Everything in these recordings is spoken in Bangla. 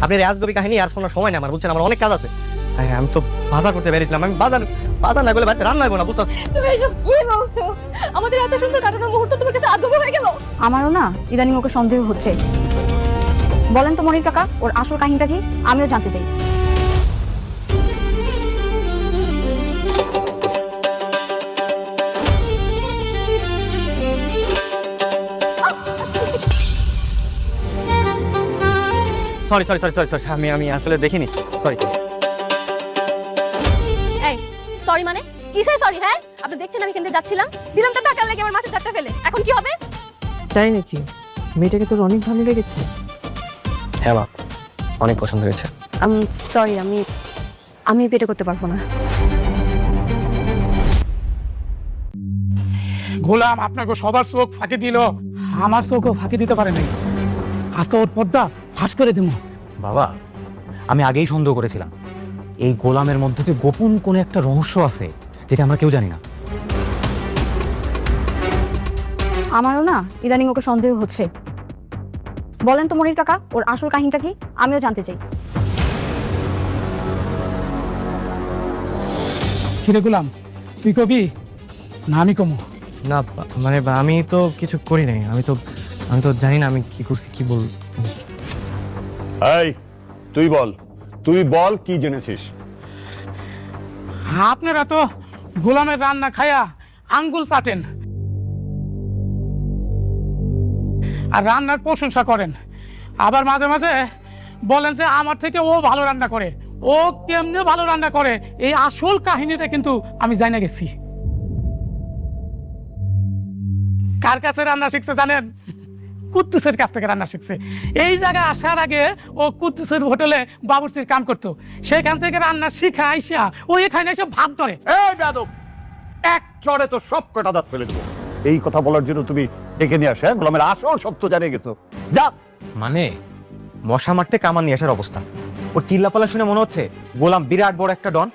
আপনি রাজনৈতিক কাহিনী আর শোনার সময় না আমার, বুঝছেন? আমার অনেক কাজ আছে। হ্যাঁ, আমি তো বাজার করতে বেরিয়েছিলাম। আমি বাজার না করলে বাড়িতে রান্না হইব না, বুঝতে? তুমি এসব কি বলছো? আমাদের এত সুন্দর কাটানোর মুহূর্ত তোমার কাছে আজব হয়ে গেল। আমারও না ইদানিং ওকে সন্দেহ হচ্ছে। বলেন তো মনির কাকা, ওর আসল কাহিনীটা কি? আমিও জানতে চাই। Sorry sorry sorry sorry sorry, আমি আসলে দেখিনি, সরি। এই সরি মানে কিসের সরি? হ্যাঁ, আপনি দেখছেন আমি এখান থেকে যাচ্ছিলাম, দিলাম তো টাকা লেগে আমার মাছের চারটা ফেলে। এখন কি হবে? তাই নাকি? মেয়েটাকে তোর অনেক ভালো লেগেছে? হ্যাঁ মা, অনেক পছন্দ হয়েছে। সরি, আমি পেটে করতে পারবো না। গোলাম আপনাকে সবার চোখ ফাঁকি দিল, আমার চোখও ফাঁকি দিতে পারে নাই। আজকে ওর পর্দা ফাঁস করে দেবো। বাবা, আমি আগেই সন্দেহ করেছিলাম এই গোলামের মধ্যে যে গোপন কোনো একটা রহস্য আছে যেটা আমরা কেউ জানি না। আমারও না ইদানিং ওকে সন্দেহ হচ্ছে। বলেন তো মনির কাকা, ওর আসল কাহিনীটা কি? আমিও জানতে চাই। কিরে গোলাম, তুই কবি না আমি কমো? না মানে আমি তো কিছু করি নাই, আমি তো জানি না আমি কি করছি, কি বল। এই তুই বল কি জেনেছিস? আপনারা তো গোলামের রান্না খায়া আঙ্গুল চাটেন আর রান্নার প্রশংসা করেন, আবার মাঝে মাঝে বলেন যে আমার থেকে ও ভালো রান্না করে। ও কেমনে ভালো রান্না করে এই আসল কাহিনীটা কিন্তু আমি জানা গেছি। কার কাছে রান্না শিখছে জানেন? কুদ্দুসের কাছ থেকে রান্না শিখছে। এই জায়গায় আসার আগে ও কুদ্দুসের হোটেলে বাবুর্চির কাম করতো, সেখান থেকে রান্না শিখা আইসা ও এখানে এসে ভাত ধরে। এই বেয়াদব, এক চড়ে তো সব কটা দাঁত ফেলে দেবো। এই কথা বলার জন্য তুমি ডেকে নিয়ে আসে গোলামের আসল সত্য জানিয়ে গেছো। যা। মানে মশা মারতে কামান নিয়ে আসার অবস্থা। ওর চিল্লাপালা শুনে মনে হচ্ছে গোলাম বিরাট বড় একটা ডন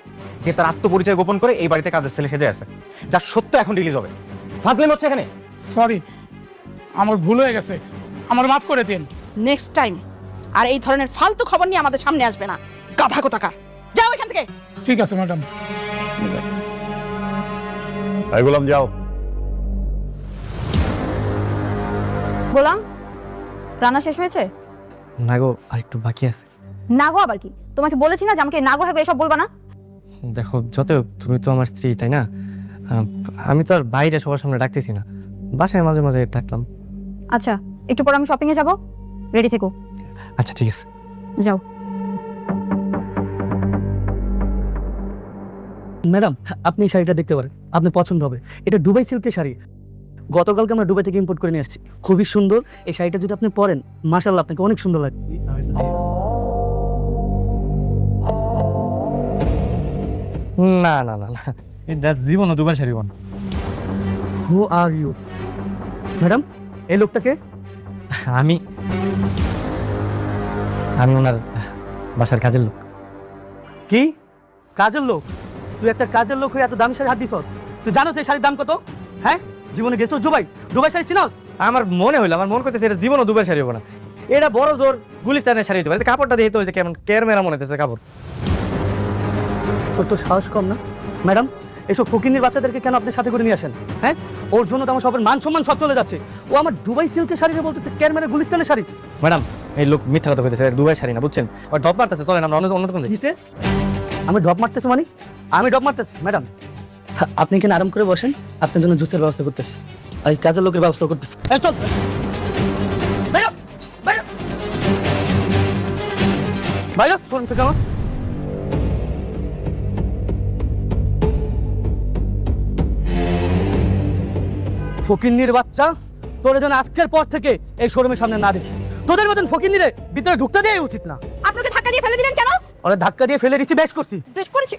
যে তার আত্মপরিচয় গোপন করে এই বাড়িতে কাজের ছেলে সেজে আছে, যার সত্য এখন রিলিজ হবে। ফাজলামি হচ্ছে এখানে। সরি, আমার ভুল হয়ে গেছে, আমার মাফ করে দিন। নেক্সট টাইম আর এই ধরনের ফালতু খবর নিয়ে আমাদের সামনে আসবে না, গাধা কোথাকার। যাও এখান থেকে। ঠিক আছে ম্যাডাম। এই গোলাম যাও। গোলাম, রান্না শেষ হয়েছে? না গো, আর একটু বাকি আছে। নাগো আবার কি? তোমাকে বলেছি না যে আমাকে নাগো হাগো এসব বলবা না। দেখো, যত তুমি তো আমার স্ত্রী, তাই না? আমি তো আর বাইরে সবার সামনে ডাকতেছি না, বাসায় মাঝে মাঝে ডাকলাম। আচ্ছা, একটু পর আমি শপিং এ যাব, রেডি থেকো। আচ্ছা ঠিক আছে, যাও। ম্যাডাম, আপনি এই শাড়িটা দেখতে পারেন, আপনার পছন্দ হবে। এটা দুবাই সিল্কের শাড়ি, গতকালকে আমরা দুবাই থেকে ইম্পোর্ট করে নিয়ে আসছি। খুবই সুন্দর। এই শাড়িটা যদি আপনি পরেন, মাশাআল্লাহ, আপনাকে অনেক সুন্দর লাগবে। না না না না, এটা জীবনও দুবার শাড়ি বোন। হু আর ইউ? ম্যাডাম, এই লোকটাকে? আমি ওনার বাসার কাজের লোক। কি কাজের লোক? তুই একটা কাজের লোক হয়ে এত দামি শাড়ি হাত দিছস? তুই জানোস এই শাড়ির দাম কত? হ্যাঁ, জীবনে গেছো দুবাই শাড়ি চিনস? আমার মনে হইলো, আমার মন করতেছে এটা জীবনও দুবার শাড়ি হবো না। এটা বড় জোর গুলিস্তানের শাড়ি হতে পারে। কাপড়টা দিয়ে তো হয়েছে কেমন কেরমেরা মনে হতেছে কাপড়। তোর তো সাহস কম না? ম্যাডাম, এসব ফকিনির বাচ্চাদেরকে কেন আপনি সাথে করে নিয়ে আসেন? হ্যাঁ, ওর জন্য তো আমার সবার মান সম্মান সব চলে যাচ্ছে। ও আমার দুবাই সিল্কের শাড়িটা বলতেছে কেরমেরা গুলিস্তানের শাড়ি। ম্যাডাম, এই লোক মিথ্যা কথা কইতেছে, দুবাই শাড়ি না, বুঝছেন? আর ডপ মারতেছে, চলেন আমরা অন্য কোন কিসে? আমি ড্রপ মারতেছি মানে? আমি ড্রপ মারতেছি? ম্যাডাম, আপনি এখানে আরাম করে বসেন, আপনার জন্য জুসের ব্যবস্থা করতেছি, আর এই কাজের লোকের ব্যবস্থা করতেছি। চল বাইরে ফোন থেকে আমার। ফকিন্নির বাচ্চা, তোর জন্য আজকের পর থেকে এই শোরুমের সামনে না দেখি। তোদের মতন ফকিন্নিরে ভিতরে ঢুকতে দেওয়াই উচিত না। আপনাকে ধাক্কা দিয়ে ফেলে দিলেন কেন? ওরা ধাক্কা দিয়ে ফেলে দিচ্ছি, বেশ করছি। বেশ করেছি।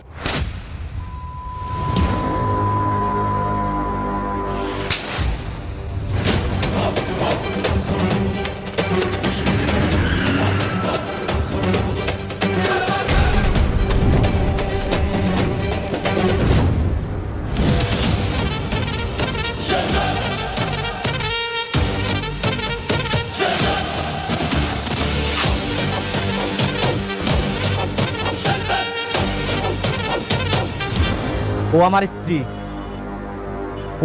ও আমার স্ত্রী,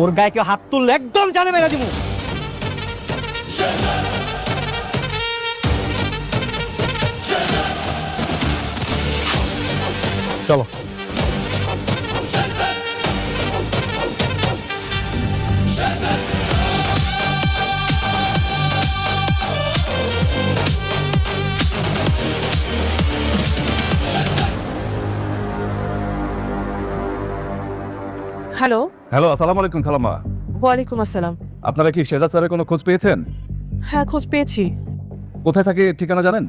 ওর গায়ে কেউ হাত তুললে একদম জানে মেরা দিমু। চলো। হ্যালো, হ্যালো, আসসালামু আলাইকুম খালাম্মা। ওয়ালাইকুম আসসালাম। আপনারা কি শেজাদ স্যারের কোনো খোঁজ পেয়েছেন? হ্যাঁ, খোঁজ পেয়েছি। কোথায় থাকে ঠিকানা জানেন?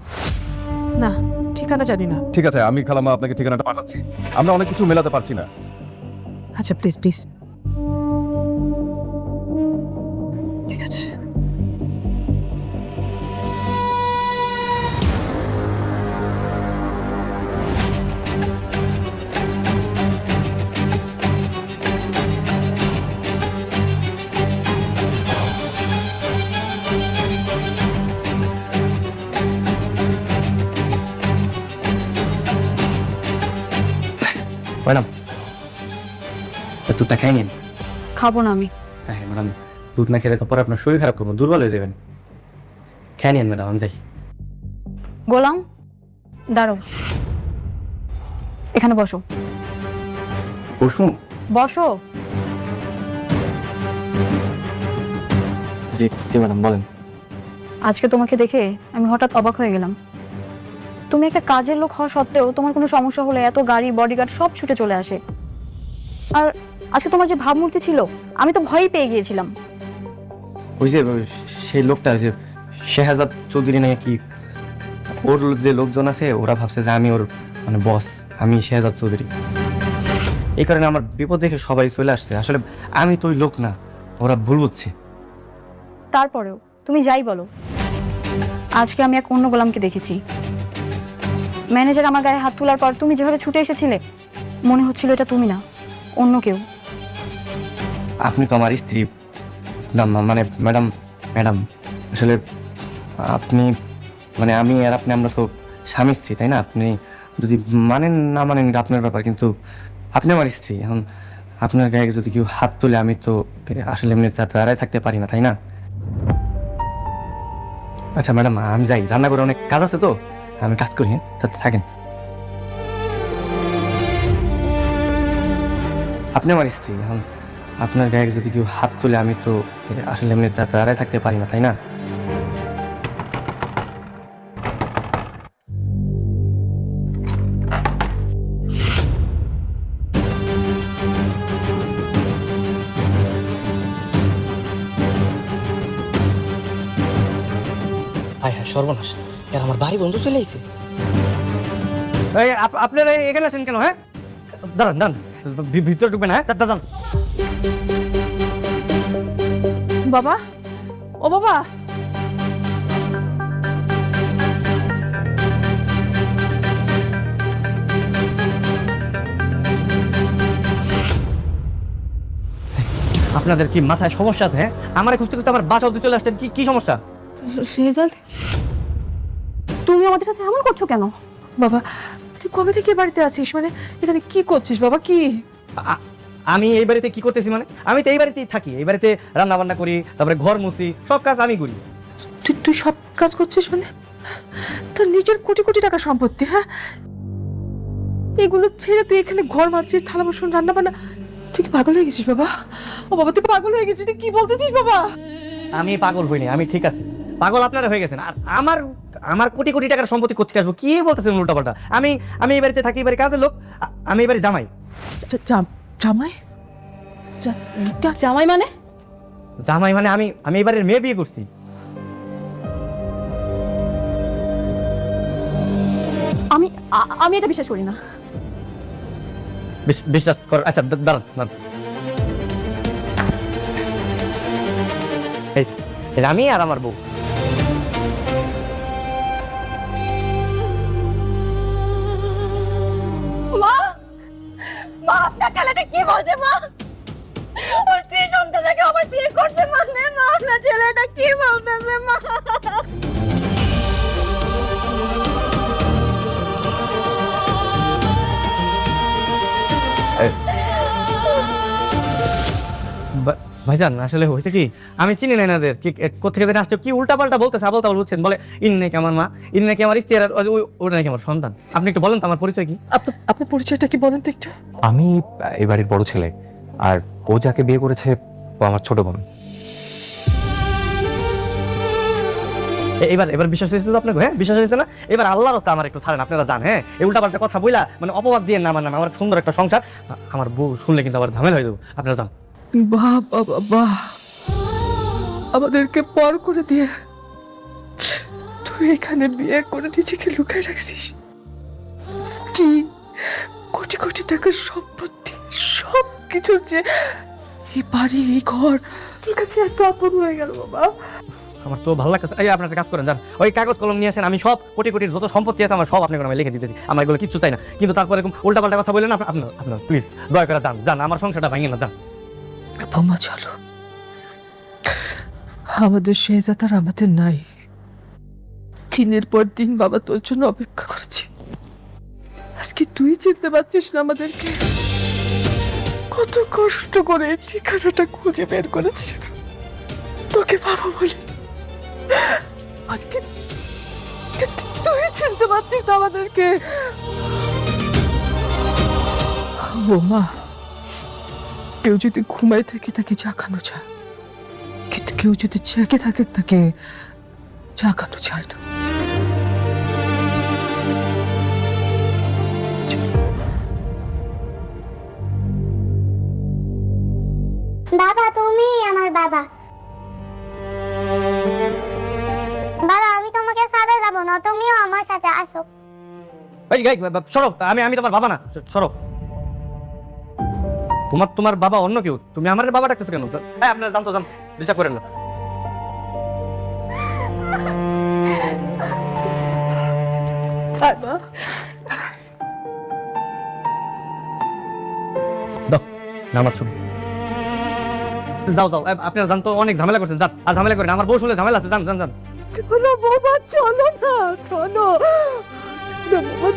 না, ঠিকানা জানি না। ঠিক আছে, আমি খালাম্মা আপনাকে ঠিকানাটা পাঠাচ্ছি। আমরা অনেক কিছু মেলাতে পারছি না। আচ্ছা, প্লিজ প্লিজ। ঠিক আছে। ম্যাডাম, দুধটা খাই নিন। খাবো না আমি। হ্যাঁ ম্যাডাম, দুধ না খেলে তো পরে আপনার শরীর খারাপ করবো, দুর্বল হয়ে যাবেন। খেয়ে নিন ম্যাডাম, আমি যাই। গোলাম, দাঁড়ো, এখানে বসো। বসুন। বসো। জি জি ম্যাডাম, বলেন। আজকে তোমাকে দেখে আমি হঠাৎ অবাক হয়ে গেলাম। তুমি একটা কাজের লোক হওয়া সত্ত্বেও তোমার কোনো সমস্যা হলে এত গাড়ি, বডিগার্ড সব ছুটে চলে আসে। আর আজকে তোমার যে ভাবমূর্তি ছিল, আমি তো ভয়ই পেয়ে গিয়েছিলাম। ওই যে সেই লোকটা, যে শেহাজাদ চৌধুরী নাকি, ওর যে লোকজন আছে ওরা ভাবছে যে আমি ওর মানে বস, আমি শেহাজাদ চৌধুরী। এই কারণে আমার বিপদ দেখে সবাই চলে আসছে। আসলে আমি তো ওই লোক না, ওরা ভুল বুঝছে। তারপরেও তুমি যাই বলো, আজকে আমি এক অন্য গোলামকে দেখেছি। ম্যানেজার আমার গায়ে হাত তোলার পর তুমি যেভাবে ছুটে এসেছিলে, মনে হচ্ছিল এটা তুমি না, অন্য কেউ। আপনি তো আমার স্ত্রী না, মানে ম্যাডাম, ম্যাডাম আসলে আপনি মানে আমি আর আপনি, আমরা তো স্বামী স্ত্রী, তাই না? আপনি যদি মানেন না মানেন এটা আপনার ব্যাপার, কিন্তু আপনি আমার স্ত্রী। এখন আপনার গায়ে যদি কেউ হাত তোলে, আমি তো আসলে এমনি দাঁড়ায় থাকতে পারি না, তাই না? আচ্ছা ম্যাডাম, আমি যাই, রান্না করে অনেক কাজ আছে তো, আমি কাজ করি। হ্যাঁ, তাতে থাকেন। আপনি আমার স্ত্রী, এখন আপনার গায়ে যদি কেউ হাত তোলে, আমি তো আসলে এমনি দাঁড়ায় থাকতে পারি না, তাই না? হায় হায়, সর্বনাশ! এর আমার বাড়ি বন্ধু চলে আইছে। এই আপনারা এখানে আছেন কেন? হ্যাঁ, দাঁড়ান দাঁড়ান, ভিতরে ঢুকবেন। হ্যাঁ, দাঁড়ান। বাবা, ও বাবা, আপনাদের কি মাথায় সমস্যা আছে? হ্যাঁ, আমার খুঁজতে খুঁজতে আমার বাসা অবধি চলে আসতেন, কি কি সমস্যা? শেহজাদ, তুমি আমাদের সাথে এমন করছো কেন? বাবা, তুই কবে থেকে এ বাড়িতে আছিস? মানে এখানে কি করছিস বাবা? কি আমি এই বাড়িতে কি করতেছি? মানে আমি তো এই বাড়িতেই থাকি, এই বাড়িতে রান্না বান্না করি, তারপরে ঘর মুছি, সব কাজ আমি করি। তুই সব কাজ করছিস? মানে তোর নিজের কোটি কোটি টাকা সম্পত্তি, হ্যাঁ, এগুলো ছেড়ে তুই এখানে ঘর মাজছিস, থালা বাসন, রান্না বান্না। তুই কি পাগল হয়ে গেছিস বাবা? ও বাবা, তুই পাগল হয়ে গেছিস? তুই কি বলতেছিস বাবা? আমি পাগল হইনি, আমি ঠিক আছে। পাগল আপনারা হয়ে গেছেন। আর আমার কোটি কোটি টাকার সম্পত্তি কোথেকে আসবো? কি বলতেছেন উল্টাপাল্টা? আমি এই বাড়িতে থাকি, এই বাড়ি কাজের লোক, আমি এই বাড়ি জামাই। জামাই? জামাই মানে? জামাই মানে আমি এই বাড়ির মেয়ে বিয়ে করছি। আমি এটা বিশ্বাস করি না। বিশ্বাস কর। আচ্ছা দাঁড়ান। এই যে আমি আর আমার বউ। মা, মা, আপনার ছেলেটা কি বলছে? মা, ওর স্ত্রী সন্তানকে আবার বিয়ে করছে মানে? মা, আপনার ছেলেটা কি বলতেছে? মা, ভাইজান আসলে হয়েছে কি আমি চিনি না এনাদের কি কোথেকে যেন আসছে কি উল্টাপাল্টা বলতেছে আবল তাবল বলছেন বলে ইনি নাকি আমার মা ইনি নাকি আমার স্ত্রী আর ওটা নাকি আমার সন্তান। আপনি একটু বলেন তো আমার পরিচয় কি? আপনার পরিচয়টা কি বলেন তো একটু? আমি এই বাড়ির বড় ছেলে, আর ও যাকে বিয়ে করেছে ও আমার ছোট বোন। এবার বিশ্বাস হয়েছে তো আপনাকে? হ্যাঁ বিশ্বাস হয়েছে না? এবার আল্লাহর রাস্তা আমার একটু ছাড়েন, আপনারা জান। হ্যাঁ এই উল্টাপাল্টা কথা বইলা মানে অপবাদ দিয়ে না আমার নামে আমার সুন্দর একটা সংসার আমার বউ শুনলে কিন্তু আবার ঝামেলা হয়ে যাবো, আপনারা জান। বাহ বাবা বাহ, আমাদেরকে পর করে দিয়ে তুই এখানে বিয়ে করে নিজেকে লুকায় রাখছিস। স্ত্রী, কোটি কোটি টাকার সম্পত্তি, সব কিছুর যে এই বাড়ি এই ঘর তোর কাছে এত আপন হয়ে গেল বাবা। আমার তো ভালো লাগতেছে। এই আপনার একটা কাজ করেন, যান ওই কাগজ কলম নিয়ে আসেন, আমি সব কোটি কোটির যত সম্পত্তি আছে আমার সব আপনাকে আমি লিখে দিতেছি, আমার এগুলো কিচ্ছু চাই না। কিন্তু তারপরে এরকম উল্টাপাল্টা কথা বললেন আপনার প্লিজ দয়া করে যান যান, আমার সংসারটা ভাঙিয়ে না, যান। বোমা চলো, আমাদের শেহজাদ আর আমাদের নাই। দিনের পর দিন বাবা তোর জন্য অপেক্ষা করেছি, আজকে তুই চিনতে পারছিস না আমাদেরকে? কত কষ্ট করে এই ঠিকানাটা খুঁজে বের করেছিস তোকে বাবা বলে, আজকে তুই চিনতে পারছিস না আমাদেরকে? বোমা, কেউ যদি ঘুমায় থাকে তাকে জাগানো যায়, কিন্তু কেউ যদি জেগে থাকে তাকে জাগানো যায় না। বাবা তুমি আমার বাবা। বাবা আমি তোমাকে ছাড়া যাবো না, তুমিও আমার সাথে আসো। এই সরো, আমি তোমার বাবা না, সরো। তোমার বাবা অন্য কেউ, তুমি আমার বাবা ডাকতেছো কেন? হ্যাঁ আপনারা জানতো জান, বিশ্বাস করেন না। দাও না আমার ছবি, যাও আপনারা জানতো অনেক ঝামেলা করছেন, যান আর ঝামেলা করেন, আমার বউ শুনলে ঝামেলা আছে, যান যান যান। চলো বাবা, চলো না, চলো বাবা।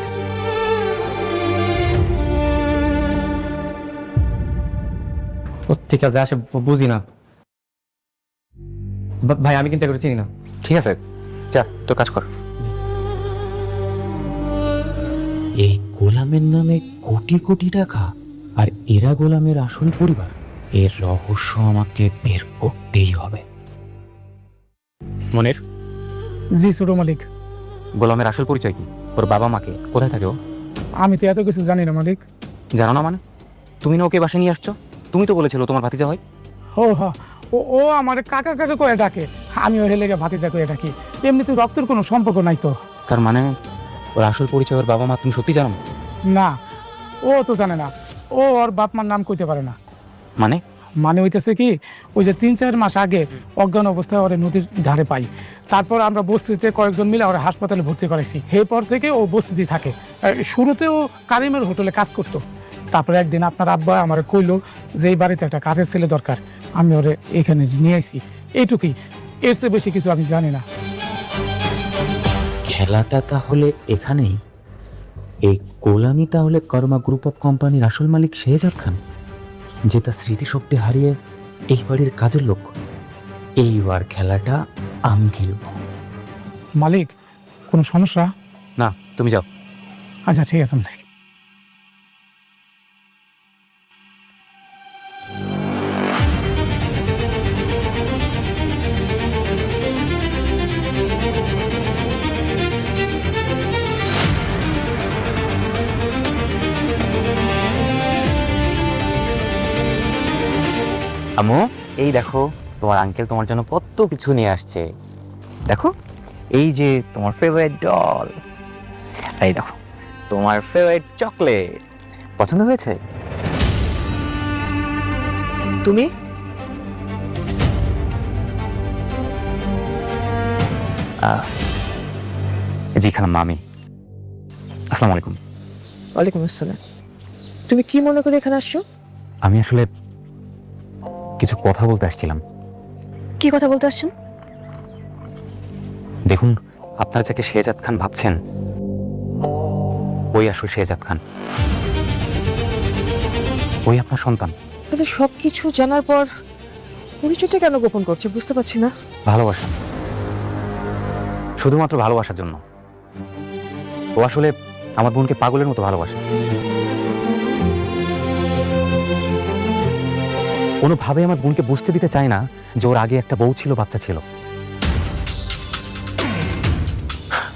ঠিক আছে আসে বুঝি না ভাই, আমি কিন্তু এগুলো চিনি না। ঠিক আছে, যা তোর কাজ কর। এই গোলামের নামে কোটি কোটি টাকা, আর এরা গোলামের আসল পরিবার। এর রহস্য আমাকে বের করতেই হবে। মনির, জি ছোট মালিক। গোলামের আসল পরিচয় কি? ওর বাবা মাকে, কোথায় থাকে ও? আমি তো এত কিছু জানি না মালিক। জানো না মানে? তুমি না ওকে বাসায় নিয়ে আসছো? তুমি তো বলেছিল তোমার ভাতিজা হয়। ও আমার কাকা কাকা করে ডাকে, আমি ওর লেগে ভাতিজা করে ডাকি, এমনিতে রক্তের কোনো সম্পর্ক নাই তো। তার মানে ওর আসল পরিচয় ওর বাবা মা তুমি সত্যি জানো? না, ও তো জানে না, ও ওর বাপ মার নাম কইতে পারে না। মানে হইতেছে কি, ওই যে 3-4 মাস আগে অজ্ঞান অবস্থায় ওরে নদীর ধারে পাই, তারপর আমরা বস্তিতে কয়েকজন মিলে ওরা হাসপাতালে ভর্তি করাইছি। এরপর থেকে ও বস্তিতে থাকে। শুরুতে ও কারিমের হোটেলে কাজ করতো, তারপরে একদিন আপনার আব্বা আমার কইলো যে এই বাড়িতে একটা কাজের ছেলে দরকার, আমি ওরে এখানে নিয়ে আইছি, এইটুকুই, এর চেয়ে বেশি কিছু আমি জানি না। খেলাটা তাহলে এখানেই। এই গোলামি তাহলে কর্মা গ্রুপ অফ কোম্পানির আসল মালিক শেহজাদ খান, যে তার স্মৃতিশক্তি হারিয়ে এই বাড়ির কাজের লোক। এইবার খেলাটা আমি খেলব। মালিক, কোনো সমস্যা? না, তুমি যাও। আচ্ছা ঠিক আছে মালিক। আম্মু, এই দেখো তোমার আঙ্কেল তোমার জন্য কত কিছু নিয়ে আসছে। দেখো, এই যে তোমার ফেভারিট ডল, এই দেখো তোমার ফেভারিট চকলেট। পছন্দ হয়েছে? তুমি জি খালাম মামি, আসসালামু আলাইকুম। ওয়ালাইকুম আসসালাম। তুমি কি মনে করে এখানে আসছো? আমি আসলে কিছু কথা বলতে আসছিলাম। কি কথা বলতে আসছেন? দেখুন, আপনারা যাকে শেহজাদ খান ভাবছেন, ওই আসল শেহজাদ খান, ওই আপনার সন্তান। কিন্তু সবকিছু জানার পর পরিচয়টা কেন গোপন করছে বুঝতে পারছি না। ভালোবাসা, শুধুমাত্র ভালোবাসার জন্য। ও আসলে আমার বোনকে পাগলের মতো ভালোবাসে। কোনোভাবে আমার বোনকে বুঝতে দিতে চায় না যে ওর আগে একটা বউ ছিল, বাচ্চা ছিল।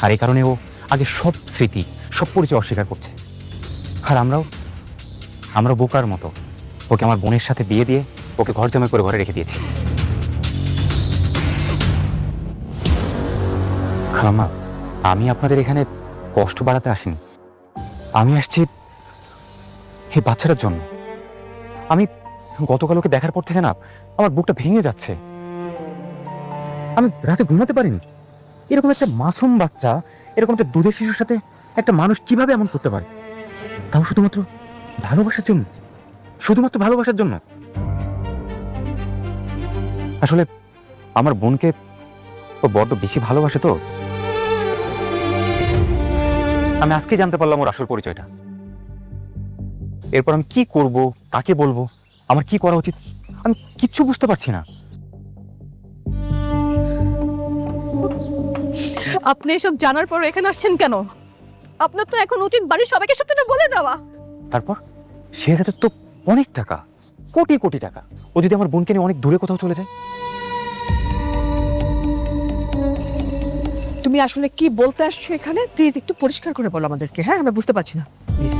আর এই কারণে ও আগে সব স্মৃতি, সব পরিচয় অস্বীকার করছে। আর আমরা বোকার মতো ওকে আমার বোনের সাথে বিয়ে দিয়ে ওকে ঘর জামাই করে ঘরে রেখে দিয়েছি। খালাম্মা, আমি আপনাদের এখানে কষ্ট বাড়াতে আসিনি। আমি আসছি এই বাচ্চাটার জন্য। আমি গতকাল ওকে দেখার পর থেকে না আমার বুকটা ভেঙে যাচ্ছে। আমি রাতে ঘুমাতে পারিনি। এরকম একটা মাসুম বাচ্চা, এরকম একটা দুধের শিশুর সাথে একটা মানুষ কিভাবে এমন করতে পারে, তাও শুধুমাত্র ভালোবাসার জন্য, শুধুমাত্র ভালোবাসার জন্য। আসলে আমার বোনকে ও বড্ড বেশি ভালোবাসে তো। আমি আজকে জানতে পারলাম ওর আসল পরিচয়টা। এরপর আমি কি করব, কাকে বলবো, আমার কি করা উচিত, আমি কিচ্ছু বুঝতে পারছি না। আপনি এসব জানার পর এখানে আসছেন কেন? আপনার তো এখন উচিত বাড়ির সবাইকে সত্যটা বলে দেওয়া। তারপর সে যাতে তো অনেক টাকা, কোটি কোটি টাকা। ও যদি আমার বোনকে নিয়ে অনেক দূরে কোথাও চলে যায়। তুমি আসলে কি বলতে আসছো এখানে? প্লিজ একটু পরিষ্কার করে বলো আমাদেরকে। হ্যাঁ, আমরা বুঝতে পারছি না, প্লিজ।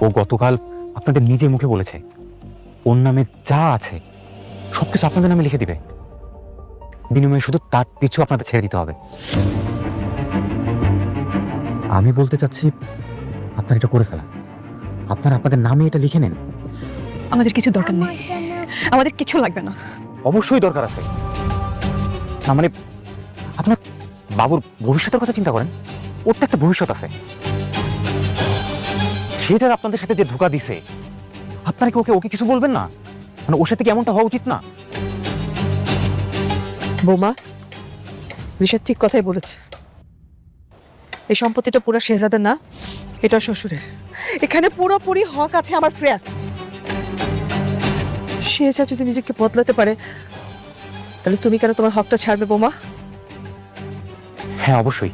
ও গতকাল আপনাদের নিজের মুখে বলেছে ওর নামে যা আছে সবকিছু আপনাদের নামে লিখে দিবে, বিনিময়ে শুধু তার পিছু আপনাদের ছেড়ে দিতে হবে। আমি বলতে চাচ্ছি আপনারা এটা করে ফেলা, আপনারা আপনাদের নামে এটা লিখে নেন। আমাদের কিছু দরকার নেই, আমাদের কিছু লাগবে না। অবশ্যই দরকার আছে। না মানে আপনার বাবুর ভবিষ্যতের কথা চিন্তা করেন। ওর তো একটা ভবিষ্যৎ আছে। সে যারা আপনাদের সাথে যে ধোঁকা দিছে, আপনারা কি ওকে কিছু বলবেন না? মানে ওর সাথে কি এমনটা হওয়া উচিত না? বৌমা, ঋষাদ ঠিক কথাই বলেছে। এই সম্পত্তিটা পুরো শেহজাদের না, এটা শ্বশুরের। এখানে পুরোপুরি হক আছে আমার ফ্রেয়ার। শেহজাদ যদি নিজেকে বদলাতে পারে, তাহলে তুমি কেন তোমার হকটা ছাড়বে বৌমা? হ্যাঁ অবশ্যই।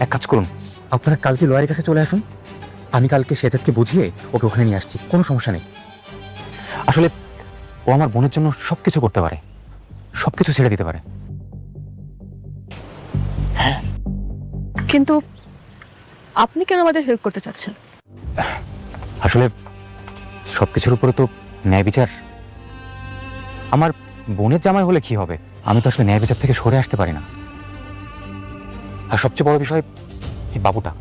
এক কাজ করুন, আপনারা কালকে লয়ারের কাছে চলে আসুন। আমি কালকে শেহজাদকে বুঝিয়ে ওকে ওখানে নিয়ে আসছি, কোনো সমস্যা নেই। আসলে ও আমার বোনের জন্য সবকিছু করতে পারে, সবকিছু ছেড়ে দিতে পারে। কিন্তু আপনি কেন আমাদের হেল্প করতে চাচ্ছেন? আসলে সবকিছুর উপরে তো ন্যায় বিচার। আমার বোনের জামাই হলে কি হবে, আমি তো আসলে ন্যায় বিচার থেকে সরে আসতে পারি না। আর সবচেয়ে বড় বিষয় এই বাবুটা,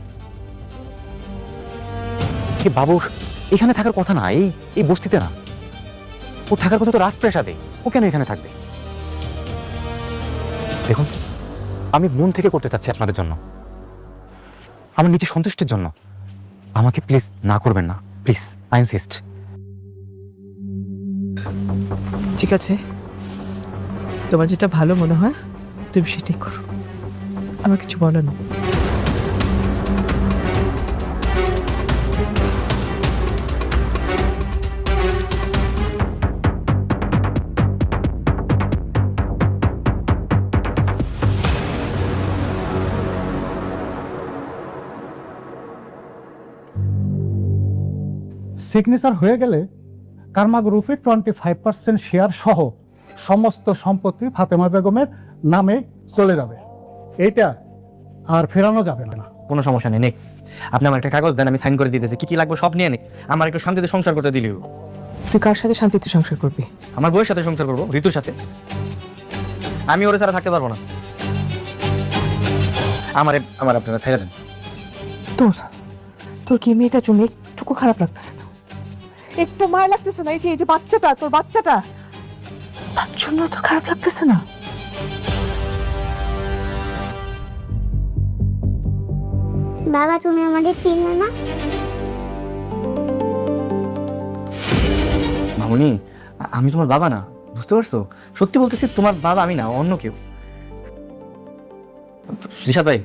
এই বাবুর এখানে থাকার কথা না, এই বস্তিতে না। ও থাকার কথা তো রাজপ্রাসাদে। ও কেন এখানে থাকবে? দেখুন, আমি মন থেকে করতে চাচ্ছি আপনাদের জন্য, আমার নিজের সন্তুষ্টির জন্য। আমাকে প্লিজ না করবেন না, প্লিজ, আই ইনসিস্ট। ঠিক আছে, তোমার যেটা ভালো মনে হয় তুমি সেটাই করো, আমার কিছু বলো না। সিগনেচার হয়ে গেলে কারমা গ্রুপে 25% শেয়ার সহ সমস্ত সম্পত্তি ফাতেমা বেগমের নামে চলে যাবে। এইটা আর ফেরানো যাবে না। কোনো সমস্যা নেই, আপনি আমার একটা কাগজ দেন, আমি সাইন করে দিতেছি। কি লাগবে সব নিয়ে নিক, আমার একটু শান্তিতে সংসার করতে দিলেও। তুই কার সাথে শান্তিতে সংসার করবি? আমার বউয়ের সাথে সংসার করবো, ঋতুর সাথে। আমি ওরে ছাড়া থাকতে পারবো না। আমার আপনারা ছেড়ে দেন। তোর কি মেয়েটার জন্য একটুকু খারাপ লাগতেছে না? একটু মায় লাগতেছে না? এই যে বাচ্চাটা, তোর বাচ্চাটা, তার জন্য তো খারাপ লাগতেছে না? বাবা তুমি আমাদের চিনো না? মামুনি, আমি তোমার বাবা না, বুঝতে পারছো? সত্যি বলতেছি, তোমার বাবা আমি না, অন্য কেউ। রিশাদ ভাই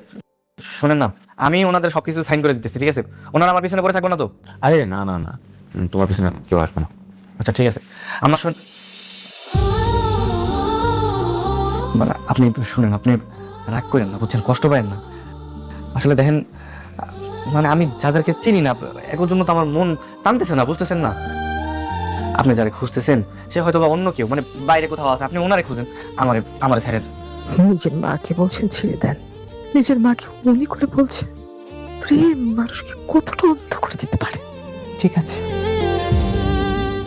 শোনেন না, আমি ওনাদের সবকিছু সাইন করে দিতেছি, ঠিক আছে? ওনারা আমার পিছনে পড়ে থাকবো না তো? আরে না না না, তোমার পিছনে কেউ আসবে না। আচ্ছা ঠিক আছে। আমার মানে আপনি শুনেন, আপনি রাগ করেন না, বুঝছেন, কষ্ট পাবেন না। আসলে দেখেন, মানে আমি যাদেরকে চিনি না, এখন জন্য তো আমার মন টানতেছে না, বুঝতেছেন না? আপনি যারা খুঁজতেছেন সে হয়তো বা অন্য কেউ, মানে বাইরে কোথাও আছে, আপনি ওনারে খুঁজেন, আমারে ছেড়ে দেন। নিজের মাকে বলছেন ছেড়ে দেন, নিজের মাকে উনি করে বলছে। প্রেম মানুষকে কতটা অন্ধ করে দিতে পারে। ঠিক আছে,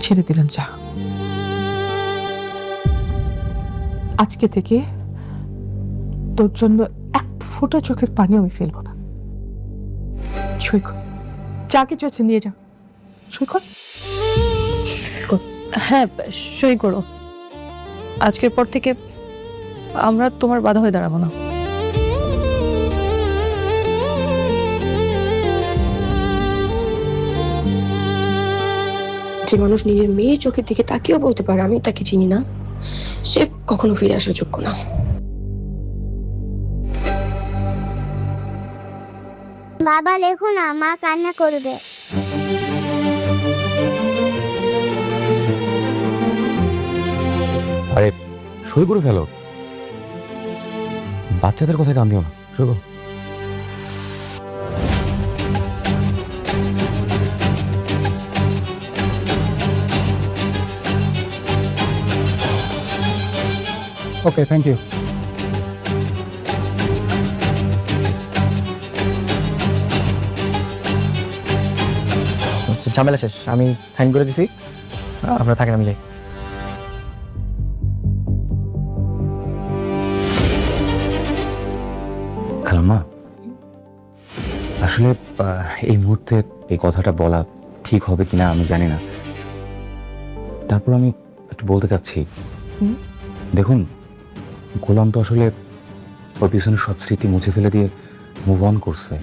ছেড়ে দিলাম, যা। আজকে থেকে তোর জন্য এক ফোঁটা চোখের পানি আমি ফেলবো না। সই কর, যা কিছু আছে নিয়ে যা, সই কর। হ্যাঁ, সই করো। আজকের পর থেকে আমরা তোমার বাধা হয়ে দাঁড়াবো না। যে মানুষ নিজের মেয়ের চোখের দিকে তাকিয়েও বলতে পারে আমি তাকে চিনি না, সে কখনো ফিরে আসার যোগ্য না। বাবা লেখো না, মা কান্না করবে। আরে সই করে ফেলো, বাচ্চাদের কথায় কান দিও না, সই করো। ওকে, থ্যাংক ইউ। ঝামেলা শেষ, আমি সাইন করে দিছি, আপনারা থাকেন, আমি যাই। খালাম্মা, আসলে এই মুহূর্তে এই কথাটা বলা ঠিক হবে কিনা আমি জানি না, তারপর আমি একটু বলতে চাচ্ছি। দেখুন, গোলাম তো আসলে ওর পিছনে সব স্মৃতি মুছে ফেলে দিয়ে মুভ অন করছে।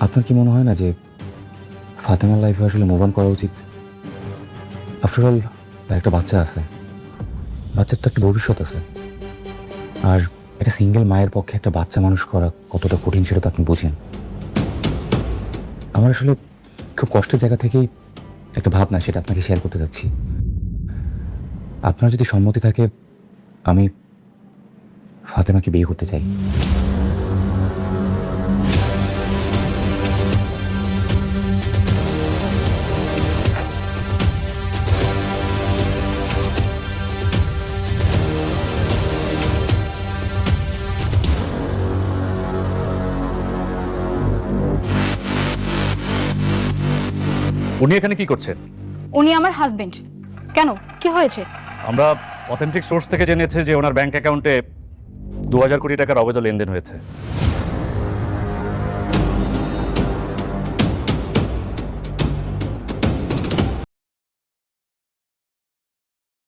আপনার কি মনে হয় না যে ফাতেমার লাইফে আসলে মুভ অন করা উচিত? আফটার অল তার একটা বাচ্চা আছে, বাচ্চার তো একটা ভবিষ্যৎ আছে। আর একটা সিঙ্গেল মায়ের পক্ষে একটা বাচ্চা মানুষ করা কতটা কঠিন ছিল তা আপনি বুঝেন। আমার আসলে খুব কষ্টের জায়গা থেকেই একটা ভাবনা, সেটা আপনাকে শেয়ার করতে চাচ্ছি। আপনার যদি সম্মতি থাকে, আমি ফাতেমাকে বিয়ে করতে চাই। উনি এখানে কি করছেন? উনি আমার হাজবেন্ড। কেন, কি হয়েছে? আমরা অথেন্টিক সোর্স থেকে জেনেছি যে ওনার ব্যাংক অ্যাকাউন্টে 2000 কোটি টাকার অবৈধ লেনদেন হয়েছে।